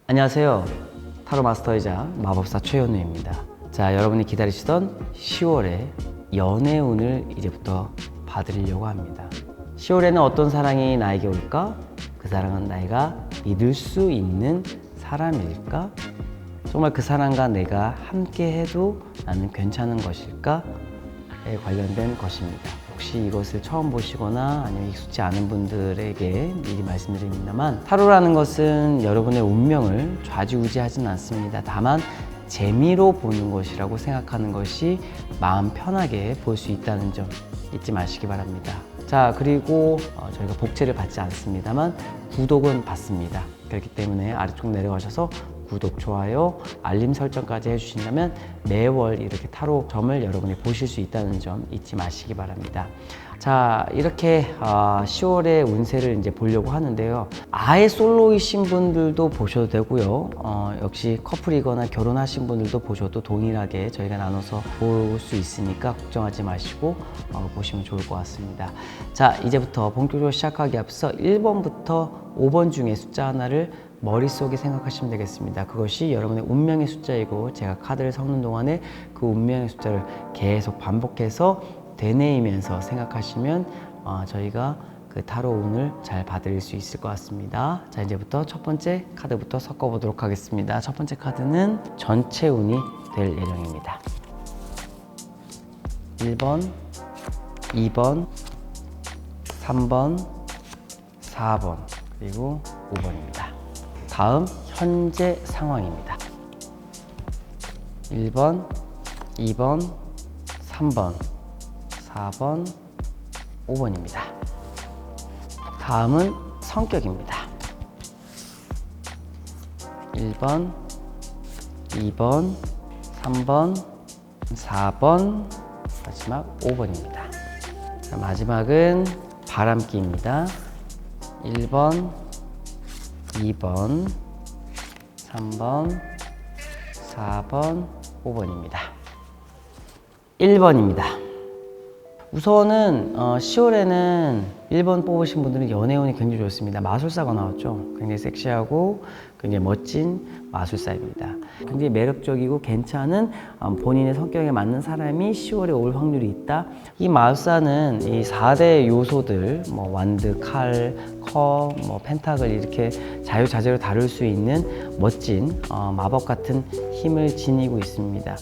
안녕하세요. 타로 마스터이자 마법사 최현우입니다. 자, 여러분이 기다리시던 10월의 연애운을 이제부터 봐드리려고 합니다. 10월에는 어떤 사랑이 나에게 올까? 그 사랑은 내가 믿을 수 있는 사람일까? 정말 그 사람과 내가 함께 해도 나는 괜찮은 것일까? 에 관련된 것입니다. 혹시 이것을 처음 보시거나 아니면 익숙지 않은 분들에게 미리 말씀드립니다만, 타로라는 것은 여러분의 운명을 좌지우지하지는 않습니다. 다만 재미로 보는 것이라고 생각하는 것이 마음 편하게 볼 수 있다는 점 잊지 마시기 바랍니다. 자, 그리고 저희가 복제를 받지 않습니다만 구독은 받습니다. 그렇기 때문에 아래쪽 내려가셔서 구독, 좋아요, 알림 설정까지 해주신다면 매월 이렇게 타로 점을 여러분이 보실 수 있다는 점 잊지 마시기 바랍니다. 자, 이렇게 10월의 운세를 이제 보려고 하는데요. 아예 솔로이신 분들도 보셔도 되고요. 역시 커플이거나 결혼하신 분들도 보셔도 동일하게 저희가 나눠서 볼 수 있으니까 걱정하지 마시고 보시면 좋을 것 같습니다. 자, 이제부터 본격적으로 시작하기 앞서 1번부터 5번 중에 숫자 하나를 머릿속에 생각하시면 되겠습니다. 그것이 여러분의 운명의 숫자이고, 제가 카드를 섞는 동안에 그 운명의 숫자를 계속 반복해서 되뇌이면서 생각하시면 저희가 그 타로 운을 잘 봐드릴 수 있을 것 같습니다. 자, 이제부터 첫 번째 카드부터 섞어보도록 하겠습니다. 첫 번째 카드는 전체 운이 될 예정입니다. 1번, 2번, 3번, 4번, 그리고 5번입니다. 다음 현재 상황입니다. 1번, 2번, 3번, 4번, 5번입니다. 다음은 성격입니다. 1번, 2번, 3번, 4번, 마지막 5번입니다. 자, 마지막은 바람기입니다. 1번, 2번, 3번, 4번, 5번입니다. 1번입니다. 우선은 10월에는 1번 뽑으신 분들은 연애운이 굉장히 좋습니다. 마술사가 나왔죠. 굉장히 섹시하고 굉장히 멋진 마술사입니다. 굉장히 매력적이고 괜찮은 본인의 성격에 맞는 사람이 10월에 올 확률이 있다. 이 마술사는 이 4대 요소들, 뭐 완드, 칼, 컵, 뭐 펜타클, 이렇게 자유자재로 다룰 수 있는 멋진 마법 같은 힘을 지니고 있습니다.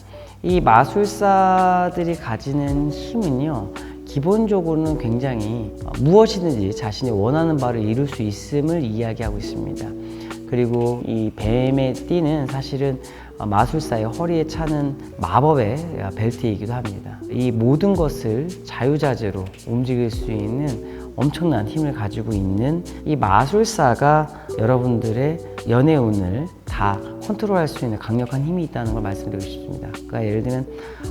이 마술사들이 가지는 힘은요, 기본적으로는 굉장히 무엇이든지 자신이 원하는 바를 이룰 수 있음을 이야기하고 있습니다. 그리고 이 뱀의 띠는 사실은 마술사의 허리에 차는 마법의 벨트이기도 합니다. 이 모든 것을 자유자재로 움직일 수 있는 엄청난 힘을 가지고 있는 이 마술사가 여러분들의 연애운을 다 컨트롤할 수 있는 강력한 힘이 있다는 걸 말씀드리고 싶습니다. 그러니까 예를 들면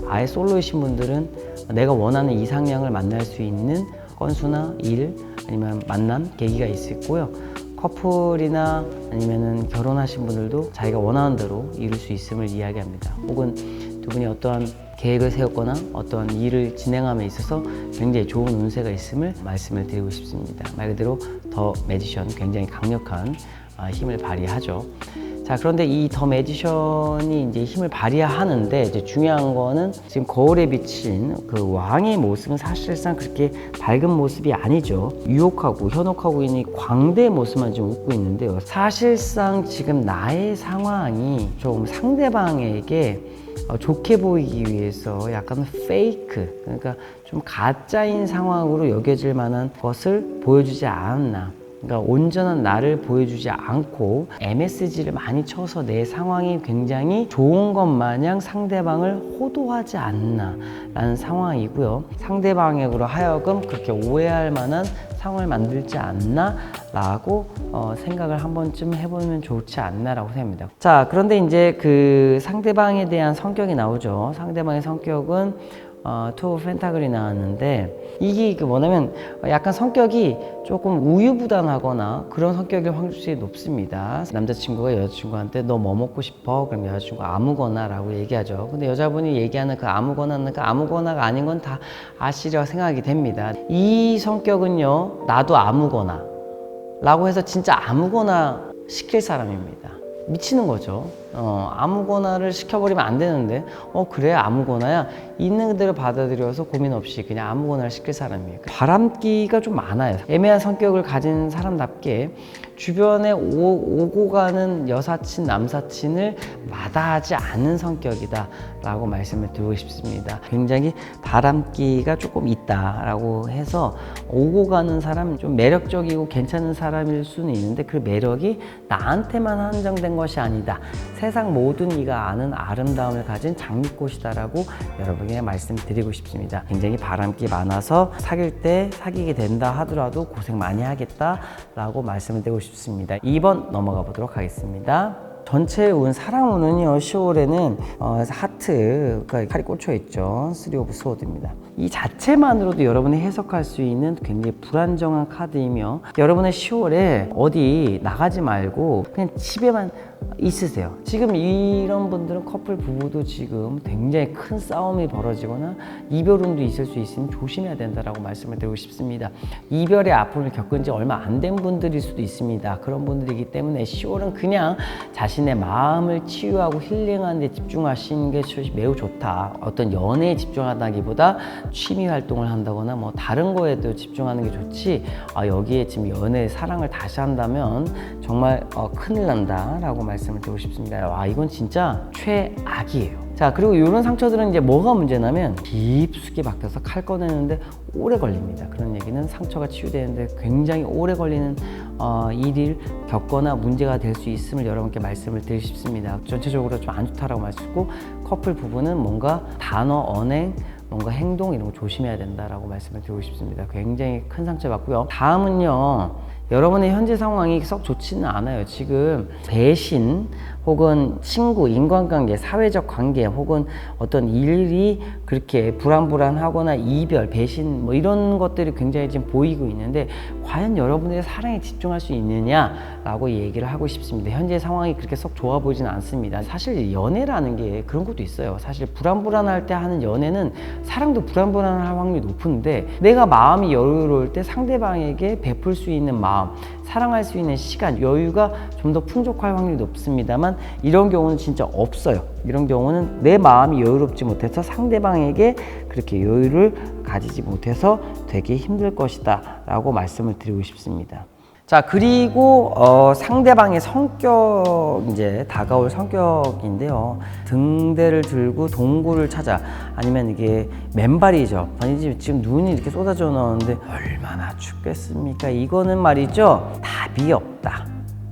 아예 솔로이신 분들은 내가 원하는 이상향을 만날 수 있는 건수나 일, 아니면 만남, 계기가 있을 거고요. 커플이나 아니면은 결혼하신 분들도 자기가 원하는 대로 이룰 수 있음을 이야기합니다. 혹은 두 분이 어떠한 계획을 세웠거나 어떠한 일을 진행함에 있어서 굉장히 좋은 운세가 있음을 말씀을 드리고 싶습니다. 말 그대로 더 매지션, 굉장히 강력한 힘을 발휘하죠. 자, 그런데 이 더 매지션이 이제 힘을 발휘하는데, 이제 중요한 거는 지금 거울에 비친 그 왕의 모습은 사실상 그렇게 밝은 모습이 아니죠. 유혹하고 현혹하고 있는 광대의 모습만 지금 웃고 있는데요. 사실상 지금 나의 상황이 좀 상대방에게 좋게 보이기 위해서 약간 페이크, 그러니까 좀 가짜인 상황으로 여겨질 만한 것을 보여주지 않았나. 그러니까 온전한 나를 보여주지 않고 MSG를 많이 쳐서 내 상황이 굉장히 좋은 것 마냥 상대방을 호도하지 않나 라는 상황이고요. 상대방으로 하여금 그렇게 오해할 만한 상황을 만들지 않나 라고 생각을 한 번쯤 해보면 좋지 않나 라고 생각합니다. 자, 그런데 이제 그 상대방에 대한 성격이 나오죠. 상대방의 성격은 투 오브 펜타클이 나왔는데, 이게 뭐냐면 약간 성격이 조금 우유부단하거나 그런 성격일 확률이 높습니다. 남자친구가 여자친구한테 너 뭐 먹고 싶어? 그럼 여자친구가 아무거나 라고 얘기하죠. 근데 여자분이 얘기하는 그 아무거나는 그 아무거나가 아닌 건 다 아시리라고 생각이 됩니다. 이 성격은요, 나도 아무거나 라고 해서 진짜 아무거나 시킬 사람입니다. 미치는 거죠. 아무거나를 시켜버리면 안 되는데, 그래, 아무거나야. 있는 그대로 받아들여서 고민 없이 그냥 아무거나를 시킬 사람이에요. 바람기가 좀 많아요. 애매한 성격을 가진 사람답게 주변에 오고 가는 여사친, 남사친을 마다하지 않는 성격이다 라고 말씀을 드리고 싶습니다. 굉장히 바람기가 조금 있다라고 해서 오고 가는 사람, 좀 매력적이고 괜찮은 사람일 수는 있는데 그 매력이 나한테만 한정된 것이 아니다. 세상 모든 이가 아는 아름다움을 가진 장미꽃이다라고 여러분에게 말씀드리고 싶습니다. 굉장히 바람기 많아서 사귈 때 사귀게 된다 하더라도 고생 많이 하겠다라고 말씀을 드리고 싶습니다. 2번 넘어가 보도록 하겠습니다. 전체 운, 사랑운은요, 10월에는 하트가 칼이 꽂혀 있죠. 3 오브 소드입니다. 이 자체만으로도 여러분이 해석할 수 있는 굉장히 불안정한 카드이며, 여러분의 10월에 어디 나가지 말고 그냥 집에만 있으세요. 지금 이런 분들은 커플 부부도 지금 굉장히 큰 싸움이 벌어지거나 이별운도 있을 수 있으니 조심해야 된다라고 말씀을 드리고 싶습니다. 이별의 아픔을 겪은 지 얼마 안 된 분들일 수도 있습니다. 그런 분들이기 때문에 10월은 그냥 자신의 마음을 치유하고 힐링하는 데 집중하시는 게 매우 좋다. 어떤 연애에 집중하다기보다 취미 활동을 한다거나 뭐 다른 거에도 집중하는 게 좋지, 여기에 지금 연애, 사랑을 다시 한다면 정말 큰일 난다 라고 말씀을 드리고 싶습니다. 와, 이건 진짜 최악이에요. 자, 그리고 이런 상처들은 이제 뭐가 문제냐면 깊숙이 박혀서 칼 꺼내는데 오래 걸립니다. 그런 얘기는 상처가 치유되는데 굉장히 오래 걸리는 일을 겪거나 문제가 될 수 있음을 여러분께 말씀을 드리고 싶습니다. 전체적으로 좀 안 좋다라고 말씀드리고, 커플 부부는 뭔가 단어, 언행, 뭔가 행동 이런 거 조심해야 된다라고 말씀을 드리고 싶습니다. 굉장히 큰 상처 받고요. 다음은요, 여러분의 현재 상황이 썩 좋지는 않아요. 지금 배신 혹은 친구, 인간관계, 사회적 관계 혹은 어떤 일이 그렇게 불안불안하거나 이별, 배신 뭐 이런 것들이 굉장히 지금 보이고 있는데, 과연 여러분들의 사랑에 집중할 수 있느냐라고 얘기를 하고 싶습니다. 현재 상황이 그렇게 썩 좋아 보이지는 않습니다. 사실 연애라는 게 그런 것도 있어요. 사실 불안불안할 때 하는 연애는 사랑도 불안불안할 확률이 높은데, 내가 마음이 여유로울 때 상대방에게 베풀 수 있는 마음, 사랑할 수 있는 시간, 여유가 좀 더 풍족할 확률이 높습니다만, 이런 경우는 진짜 없어요. 이런 경우는 내 마음이 여유롭지 못해서 상대방에게 그렇게 여유를 가지지 못해서 되게 힘들 것이다 라고 말씀을 드리고 싶습니다. 자, 그리고 상대방의 성격, 이제 다가올 성격인데요. 등대를 들고 동굴을 찾아, 아니면 이게 맨발이죠. 아니, 지금 눈이 이렇게 쏟아져 나오는데 얼마나 춥겠습니까? 이거는 말이죠, 답이 없다.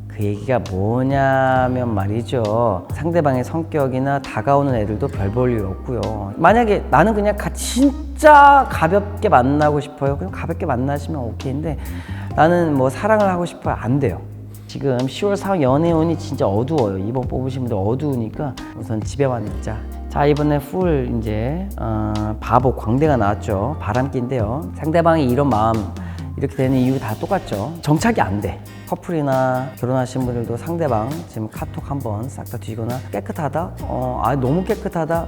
그 얘기가 뭐냐면 말이죠, 상대방의 성격이나 다가오는 애들도 별 볼 일 없고요. 만약에 나는 그냥 진짜 가볍게 만나고 싶어요. 그냥 가볍게 만나시면 오케이인데, 나는 뭐 사랑을 하고 싶어요. 안 돼요. 지금 10월 상황 연애운이 진짜 어두워요. 이번 뽑으신 분들 어두우니까 우선 집에만 있자. 자, 이번에 풀 이제 바보, 광대가 나왔죠. 바람기인데요. 상대방이 이런 마음 이렇게 되는 이유 다 똑같죠. 정착이 안 돼. 커플이나 결혼하신 분들도 상대방 지금 카톡 한번 싹 다 뒤거나, 깨끗하다? 너무 깨끗하다?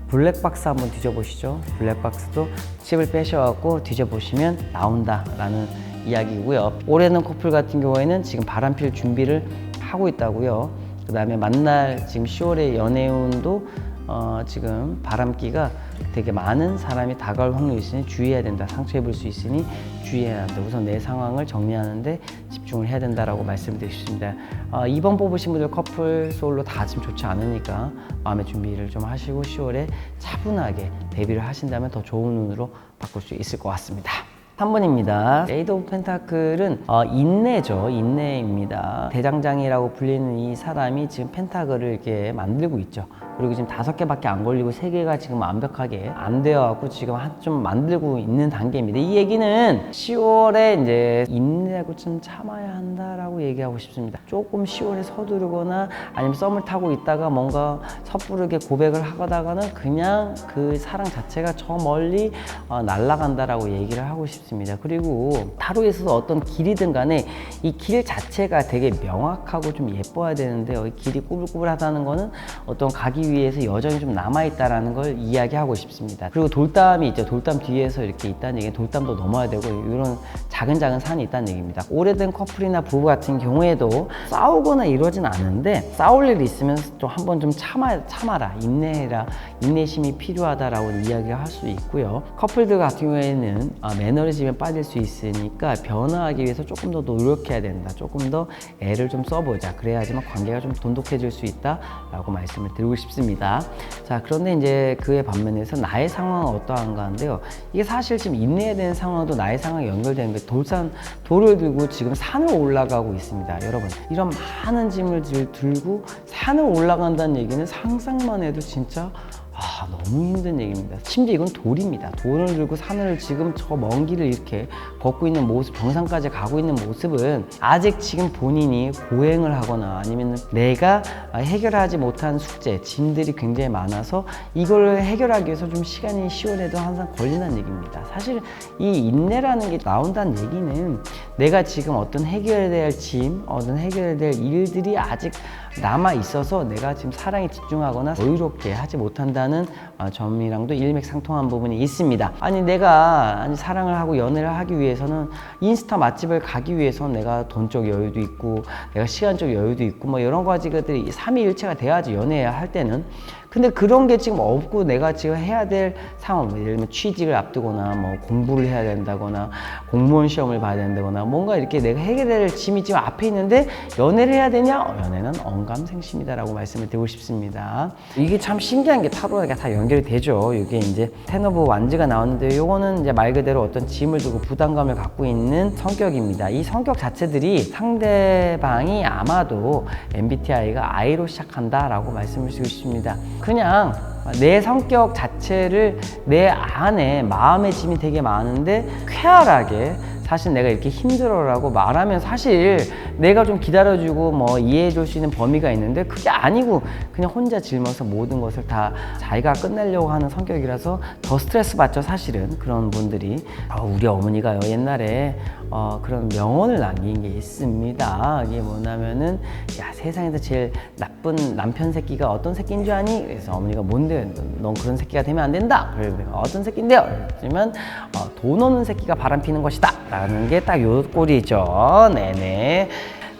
블랙박스 한번 뒤져보시죠. 블랙박스도 칩을 빼셔갖고 뒤져보시면 나온다라는 이야기고요. 올해는 커플 같은 경우에는 지금 바람필 준비를 하고 있다고요. 그 다음에 만날 지금 10월의 연애운도 지금 바람기가 되게 많은 사람이 다가올 확률이 있으니 주의해야 된다. 상처 입을 수 있으니 주의해야 한다. 우선 내 상황을 정리하는데 집중을 해야 된다라고 말씀드리고 싶습니다. 이번 뽑으신 분들 커플 솔로 다 지금 좋지 않으니까 마음의 준비를 좀 하시고 10월에 차분하게 데뷔를 하신다면 더 좋은 운으로 바꿀 수 있을 것 같습니다. 3번입니다. 에이드 오브 펜타클은 인내죠. 인내입니다. 대장장이라고 불리는 이 사람이 지금 펜타클을 이렇게 만들고 있죠. 그리고 지금 5개밖에 안 걸리고 3개가 지금 완벽하게 안 되어갖고 지금 좀 만들고 있는 단계입니다. 이 얘기는 10월에 이제 인내하고 좀 참아야 한다라고 얘기하고 싶습니다. 조금 10월에 서두르거나 아니면 썸을 타고 있다가 뭔가 섣부르게 고백을 하다가는 그냥 그 사랑 자체가 저 멀리 날아간다라고 얘기를 하고 싶습니다. 싶습니다. 그리고 타로에 있어서 어떤 길이든 간에 이 길 자체가 되게 명확하고 좀 예뻐야 되는데요. 이 길이 꾸불꾸불하다는 거는 어떤 가기 위해서 여정이 좀 남아있다라는 걸 이야기하고 싶습니다. 그리고 돌담이 있죠. 돌담 뒤에서 이렇게 있다는 얘기는 돌담도 넘어야 되고 이런 작은 산이 있다는 얘기입니다. 오래된 커플이나 부부 같은 경우에도 싸우거나 이러진 않은데 싸울 일이 있으면 좀 한번 좀 참아라, 인내해라, 인내심이 필요하다라고 이야기를 할 수 있고요. 커플들 같은 경우에는 매너리즘에 빠질 수 있으니까 변화하기 위해서 조금 더 노력해야 된다. 조금 더 애를 좀 써보자. 그래야지만 관계가 좀 돈독해질 수 있다라고 말씀을 드리고 싶습니다. 자, 그런데 이제 그에 반면에서 나의 상황은 어떠한가 하는데요. 이게 사실 지금 인내해야 되는 상황도 나의 상황이 연결되는 게 돌을 들고 지금 산을 올라가고 있습니다. 여러분, 이런 많은 짐을 들고 산을 올라간다는 얘기는 상상만 해도 진짜 너무 힘든 얘기입니다. 심지어 이건 돌입니다. 돌을 들고 산을 지금 저 먼 길을 이렇게 걷고 있는 모습, 정상까지 가고 있는 모습은 아직 지금 본인이 고행을 하거나 아니면 내가 해결하지 못한 숙제, 짐들이 굉장히 많아서 이걸 해결하기 위해서 좀 시간이 시원해도 항상 걸리는 얘기입니다. 사실 이 인내라는 게 나온다는 얘기는 내가 지금 어떤 해결해야 될 짐, 어떤 해결해야 될 일들이 아직 남아 있어서 내가 지금 사랑에 집중하거나 여유롭게 하지 못한다는 점이랑도 일맥상통한 부분이 있습니다. 내가 사랑을 하고 연애를 하기 위해서는 인스타 맛집을 가기 위해서는 내가 돈적 여유도 있고 내가 시간적 여유도 있고 뭐 여러 가지들이 삼위일체가 돼야지 연애해야 할 때는. 근데 그런 게 지금 없고 내가 지금 해야 될 상황, 예를 들면 취직을 앞두거나 뭐 공부를 해야 된다거나 공무원 시험을 봐야 된다거나 뭔가 이렇게 내가 해결해야 될 짐이 지금 앞에 있는데 연애를 해야 되냐? 연애는 언감생심이다라고 말씀을 드리고 싶습니다. 이게 참 신기한 게 타로가 다 연결이 되죠. 이게 이제 텐 오브 완즈가 나왔는데 요거는 이제 말 그대로 어떤 짐을 두고 부담감을 갖고 있는 성격입니다. 이 성격 자체들이 상대방이 아마도 MBTI가 I로 시작한다라고 말씀을 드리고 싶습니다. 그냥 내 성격 자체를 내 안에 마음의 짐이 되게 많은데 쾌활하게 사실 내가 이렇게 힘들어라고 말하면 사실 내가 좀 기다려주고 뭐 이해해줄 수 있는 범위가 있는데 그게 아니고 그냥 혼자 짊어서 모든 것을 다 자기가 끝내려고 하는 성격이라서 더 스트레스 받죠. 사실은 그런 분들이. 우리 어머니가요 옛날에 그런 명언을 남긴 게 있습니다. 이게 뭐냐면은 야, 세상에서 제일 나쁜 남편 새끼가 어떤 새끼인 줄 아니? 그래서 어머니가 뭔데? 넌 그런 새끼가 되면 안 된다. 그래서 내가 어떤 새끼인데요? 그러면 돈 없는 새끼가 바람 피는 것이다 라는 게 딱 요 꼴이죠. 네네.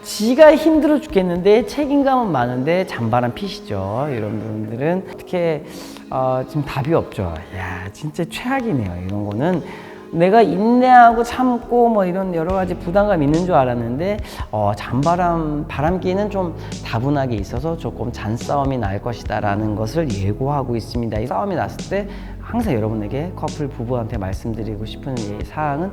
지가 힘들어 죽겠는데 책임감은 많은데 잔바람 피시죠. 이런 분들은 어떻게 지금 답이 없죠. 야, 진짜 최악이네요. 이런 거는 내가 인내하고 참고 뭐 이런 여러 가지 부담감이 있는 줄 알았는데 바람기는 좀 다분하게 있어서 조금 잔싸움이 날 것이다 라는 것을 예고하고 있습니다. 이 싸움이 났을 때 항상 여러분에게 커플 부부한테 말씀드리고 싶은 이 사항은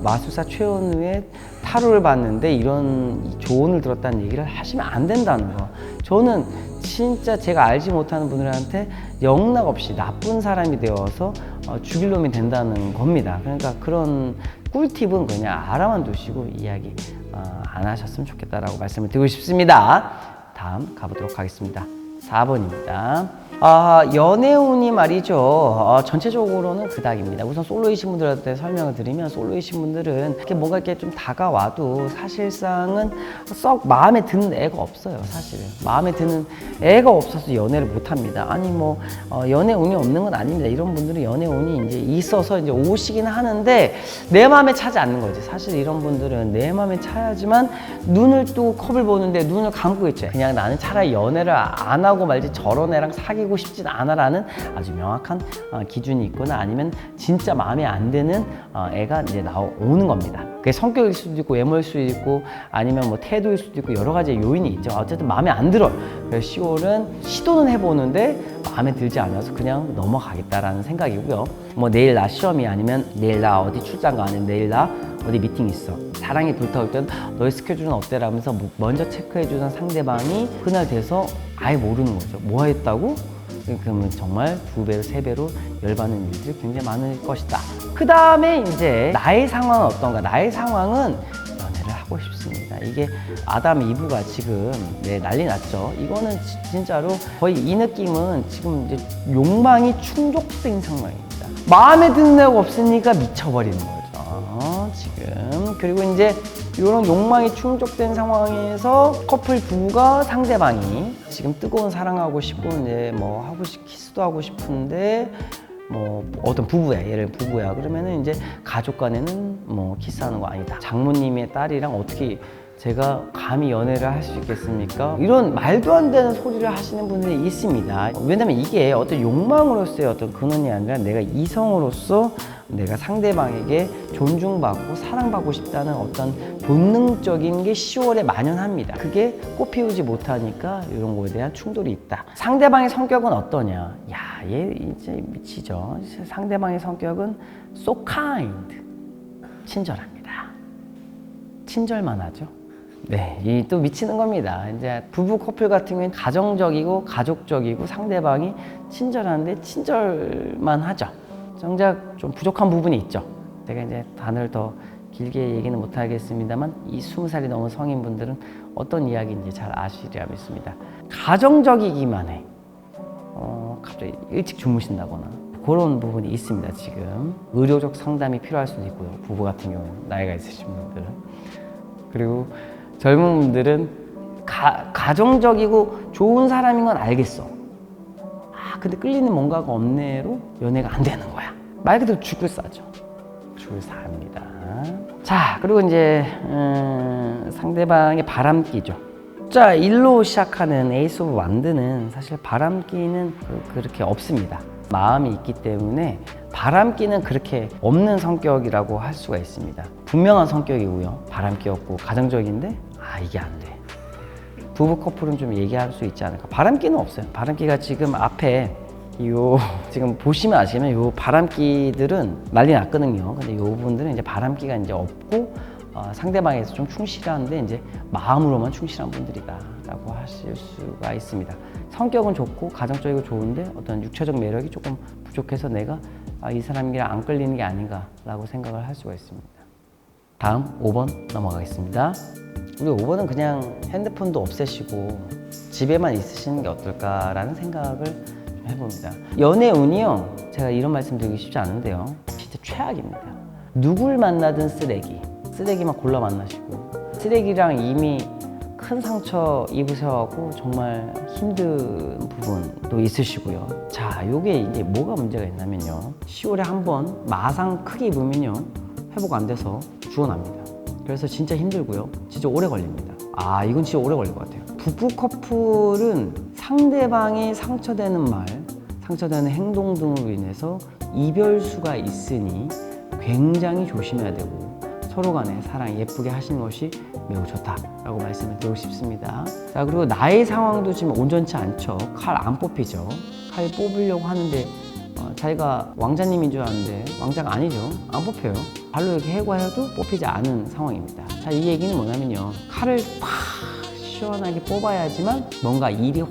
마술사 최원우의 타로를 봤는데 이런 조언을 들었다는 얘기를 하시면 안 된다는 거. 저는 진짜 제가 알지 못하는 분들한테 영락 없이 나쁜 사람이 되어서 죽일 놈이 된다는 겁니다. 그러니까 그런 꿀팁은 그냥 알아만 두시고 이야기 안 하셨으면 좋겠다라고 말씀을 드리고 싶습니다. 다음 가보도록 하겠습니다. 4번입니다. 연애운이 말이죠. 전체적으로는 그닥입니다. 우선 솔로이신 분들한테 설명을 드리면 솔로이신 분들은 이렇게 뭔가 이렇게 좀 다가와도 사실상은 썩 마음에 드는 애가 없어요. 사실은 마음에 드는 애가 없어서 연애를 못 합니다. 연애운이 없는 건 아닙니다. 이런 분들은 연애운이 이제 있어서 이제 오시긴 하는데 내 마음에 차지 않는 거지. 사실 이런 분들은 내 마음에 차야지만 눈을 뜨고 컵을 보는데 눈을 감고 있죠. 그냥 나는 차라리 연애를 안 하고 말지 저런 애랑 사귀고 싶진 않아라는 아주 명확한 기준이 있거나 아니면 진짜 마음에 안 드는 애가 이제 나오는 겁니다. 그게 성격일 수도 있고 외모일 수도 있고 아니면 뭐 태도일 수도 있고 여러 가지 요인이 있죠. 어쨌든 마음에 안 들어요. 그래서 10월은 시도는 해보는데 마음에 들지 않아서 그냥 넘어가겠다라는 생각이고요. 뭐 내일 나 시험이 아니면 내일 나 어디 출장 가 아니면 내일 나 어디 미팅 있어. 사랑이 불타올 땐 너의 스케줄은 어때? 라면서 먼저 체크해주는 상대방이 그날 돼서 아예 모르는 거죠. 뭐 했다고? 그러면 정말 2배로 3배로 열받는 일들이 굉장히 많을 것이다. 그 다음에 이제 나의 상황은 어떤가? 나의 상황은 연애를 하고 싶습니다. 이게 아담 이브가 지금 난리 났죠. 이거는 진짜로 거의 이 느낌은 지금 이제 욕망이 충족된 상황입니다. 마음에 드는 애가 없으니까 미쳐버리는 거죠. 그리고 이제 이런 욕망이 충족된 상황에서 커플 부부가 상대방이 지금 뜨거운 사랑하고 싶고 이제 뭐 키스도 하고 싶은데 뭐 어떤 부부야, 예를 들면 부부야 그러면은 이제 가족 간에는 뭐 키스하는 거 아니다. 장모님의 딸이랑 어떻게 제가 감히 연애를 할 수 있겠습니까? 이런 말도 안 되는 소리를 하시는 분들이 있습니다. 왜냐면 이게 어떤 욕망으로서의 어떤 근원이 아니라 내가 이성으로서 내가 상대방에게 존중받고 사랑받고 싶다는 어떤 본능적인 게 10월에 만연합니다. 그게 꽃피우지 못하니까 이런 거에 대한 충돌이 있다. 상대방의 성격은 어떠냐? 야, 얘 이제 미치죠. 상대방의 성격은 so kind. 친절합니다. 친절만 하죠. 네, 이 또 미치는 겁니다. 이제 부부 커플 같은 경우는 가정적이고 가족적이고 상대방이 친절한데 친절만 하죠. 정작 좀 부족한 부분이 있죠. 제가 이제 단어를 더 길게 얘기는 못 하겠습니다만 이 20살이 넘은 성인분들은 어떤 이야기인지 잘 아시리라 믿습니다. 가정적이기만 해. 갑자기 일찍 주무신다거나 그런 부분이 있습니다. 지금 의료적 상담이 필요할 수도 있고요. 부부 같은 경우는 나이가 있으신 분들은. 그리고 젊은 분들은 가정적이고 좋은 사람인 건 알겠어. 근데 끌리는 뭔가가 없네로 연애가 안 되는 거야. 말 그대로 죽을 싸죠. 죽을 사합니다. 자, 그리고 이제 상대방의 바람기죠. 숫자 1로 시작하는 에이스 오브 완드는 사실 바람기는 그렇게 없습니다. 마음이 있기 때문에 바람기는 그렇게 없는 성격이라고 할 수가 있습니다. 분명한 성격이고요. 바람기 없고 가정적인데 이게 안 돼. 부부 커플은 좀 얘기할 수 있지 않을까. 바람기는 없어요. 바람기가 지금 앞에 지금 보시면 아시면 요 바람기들은 난리 났거든요. 근데 요 분들은 이제 바람기가 이제 없고 상대방에서 좀 충실한데 이제 마음으로만 충실한 분들이다라고 하실 수가 있습니다. 성격은 좋고 가정적이고 좋은데 어떤 육체적 매력이 조금 부족해서 내가 이 사람이랑 안 끌리는 게 아닌가라고 생각을 할 수가 있습니다. 다음 5번 넘어가겠습니다. 우리 5번은 그냥 핸드폰도 없애시고 집에만 있으시는 게 어떨까라는 생각을 좀 해봅니다. 연애 운이요, 제가 이런 말씀 드리기 쉽지 않은데요, 진짜 최악입니다. 누굴 만나든 쓰레기만 골라 만나시고 쓰레기랑 이미 큰 상처 입으셔갖고 정말 힘든 부분도 있으시고요. 자, 요게 이제 뭐가 문제가 있냐면요, 10월에 한번 마상 크게 입으면요 회복 안 돼서 죽어납니다. 그래서 진짜 힘들고요, 진짜 오래 걸립니다. 이건 진짜 오래 걸릴 것 같아요. 부부 커플은 상대방이 상처되는 말, 상처되는 행동 등으로 인해서 이별수가 있으니 굉장히 조심해야 되고 서로 간에 사랑 예쁘게 하시는 것이 매우 좋다라고 말씀을 드리고 싶습니다. 자, 그리고 나의 상황도 지금 온전치 않죠. 칼 안 뽑히죠. 칼 뽑으려고 하는데 자기가 왕자님인 줄 아는데 왕자가 아니죠. 안 뽑혀요. 발로 이렇게 해고 해도 뽑히지 않은 상황입니다. 자, 이 얘기는 뭐냐면요, 칼을 확 시원하게 뽑아야지만 뭔가 일이 확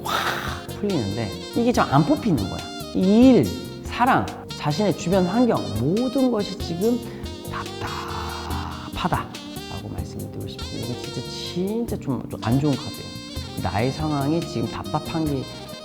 풀리는데 이게 좀 안 뽑히는 거야. 이 일, 사랑, 자신의 주변 환경 모든 것이 지금 답답하다라고 말씀드리고 싶습니다. 이게 진짜 좀 안 좋은 카드예요. 나의 상황이 지금 답답한 게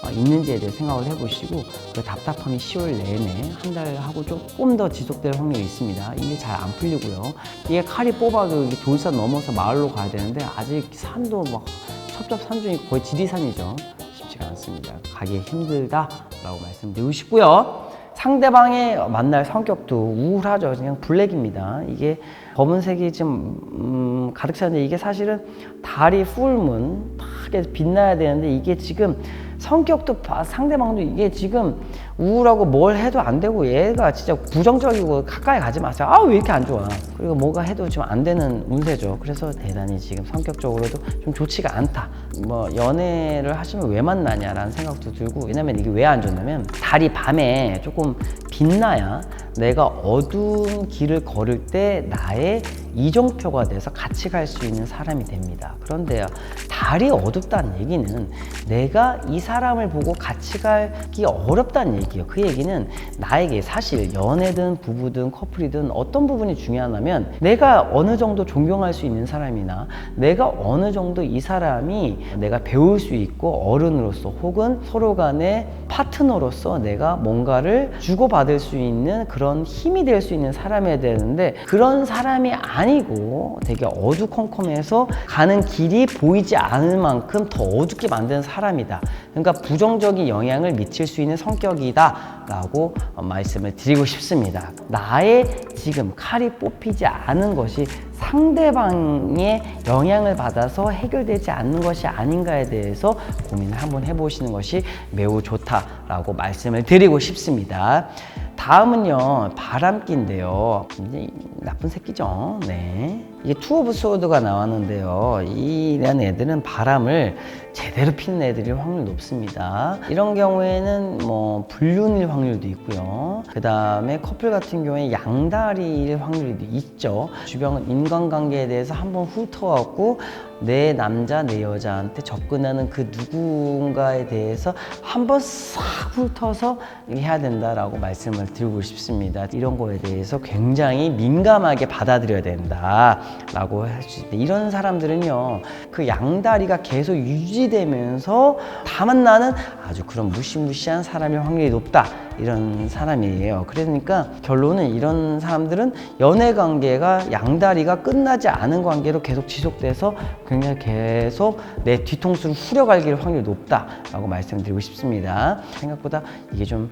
있는지에 대해 생각을 해보시고 그 답답함이 10월 내내 한 달하고 조금 더 지속될 확률이 있습니다. 이게 잘 안 풀리고요. 이게 칼이 뽑아도 이게 돌산 넘어서 마을로 가야 되는데 아직 산도 막 첩첩산중이 거의 지리산이죠. 쉽지가 않습니다. 가기 힘들다라고 말씀드리고 싶고요. 상대방의 만날 성격도 우울하죠. 그냥 블랙입니다. 이게 검은색이 좀 가득 차는데 이게 사실은 달이 풀문 탁 빛나야 되는데 이게 지금 성격도 상대방도 이게 지금 우울하고 뭘 해도 안 되고 얘가 진짜 부정적이고 가까이 가지 마세요. 왜 이렇게 안 좋아. 그리고 뭐가 해도 지금 안 되는 운세죠. 그래서 대단히 지금 성격적으로도 좀 좋지가 않다. 뭐 연애를 하시면 왜 만나냐라는 생각도 들고, 왜냐면 이게 왜 안 좋냐면 달이 밤에 조금 빛나야 내가 어두운 길을 걸을 때 나의 이정표가 돼서 같이 갈 수 있는 사람이 됩니다. 그런데 달이 어둡다는 얘기는 내가 이 사람을 보고 같이 가기 어렵다는 얘기예요. 그 얘기는 나에게 사실 연애든 부부든 커플이든 어떤 부분이 중요하냐면 내가 어느 정도 존경할 수 있는 사람이나 내가 어느 정도 이 사람이 내가 배울 수 있고 어른으로서 혹은 서로 간에 파트너로서 내가 뭔가를 주고받을 수 있는 그런 힘이 될 수 있는 사람이어야 되는데 그런 사람이 아니고 되게 어두컴컴해서 가는 길이 보이지 않을 만큼 더 어둡게 만드는 사람이다. 그러니까 부정적인 영향을 미칠 수 있는 성격이다 라고 말씀을 드리고 싶습니다. 나의 지금 칼이 뽑히지 않은 것이 상대방의 영향을 받아서 해결되지 않는 것이 아닌가에 대해서 고민을 한번 해보시는 것이 매우 좋다라고 말씀을 드리고 싶습니다. 다음은요, 바람기인데요. 굉장히 나쁜 새끼죠. 네. 이게 투 오브 소드가 나왔는데요. 이런 애들은 바람을 제대로 피는 애들일 확률이 높습니다. 이런 경우에는 뭐 불륜일 확률도 있고요. 그 다음에 커플 같은 경우에 양다리일 확률이 있죠. 주변 인간관계에 대해서 한번 훑어갖고 내 남자, 내 여자한테 접근하는 그 누군가에 대해서 한번 싹 훑어서 해야 된다라고 말씀을 드리고 싶습니다. 이런 거에 대해서 굉장히 민감하게 받아들여야 된다라고 할 수 있는데 이런 사람들은요, 그 양다리가 계속 유지되면서 다만 나는 아주 그런 무시무시한 사람일 확률이 높다. 이런 사람이에요. 그러니까 결론은 이런 사람들은 연애 관계가 양다리가 끝나지 않은 관계로 계속 지속돼서 굉장히 계속 내 뒤통수를 후려갈길 확률이 높다라고 말씀드리고 싶습니다. 생각보다 이게 좀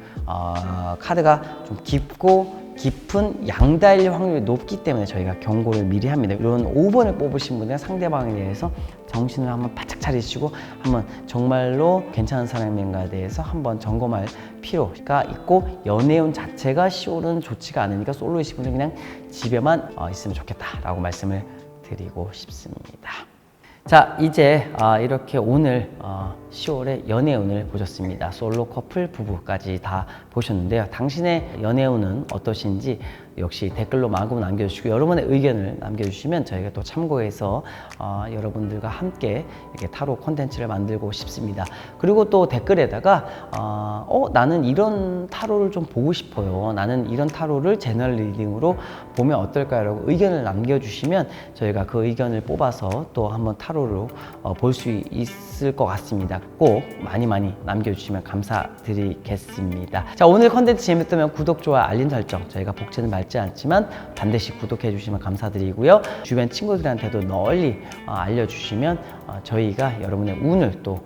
카드가 좀 깊은 양다리일 확률이 높기 때문에 저희가 경고를 미리 합니다. 이런 5번을 뽑으신 분들은 상대방에 대해서 정신을 한번 바짝 차리시고 한번 정말로 괜찮은 사람인가에 대해서 한번 점검할 필요가 있고, 연애운 자체가 10월은 좋지가 않으니까 솔로이신 분들은 그냥 집에만 있으면 좋겠다라고 말씀을 드리고 싶습니다. 자, 이제 이렇게 오늘 10월의 연애운을 보셨습니다. 솔로, 커플, 부부까지 다 보셨는데요. 당신의 연애운은 어떠신지 역시 댓글로 마구 남겨주시고 여러분의 의견을 남겨주시면 저희가 또 참고해서 여러분들과 함께 이렇게 타로 콘텐츠를 만들고 싶습니다. 그리고 또 댓글에다가 나는 이런 타로를 좀 보고 싶어요. 나는 이런 타로를 제너럴 리딩으로 보면 어떨까요? 라고 의견을 남겨주시면 저희가 그 의견을 뽑아서 또 한번 타로로 볼 수 있을 것 같습니다. 꼭 많이 남겨주시면 감사드리겠습니다. 자, 오늘 컨텐츠 재밌다면 구독, 좋아요, 알림 설정, 저희가 복제는 밟지 않지만 반드시 구독해 주시면 감사드리고요. 주변 친구들한테도 널리 알려주시면 저희가 여러분의 운을 또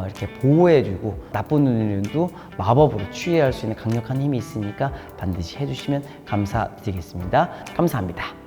이렇게 보호해주고 나쁜 운도 마법으로 치유할 수 있는 강력한 힘이 있으니까 반드시 해주시면 감사드리겠습니다. 감사합니다.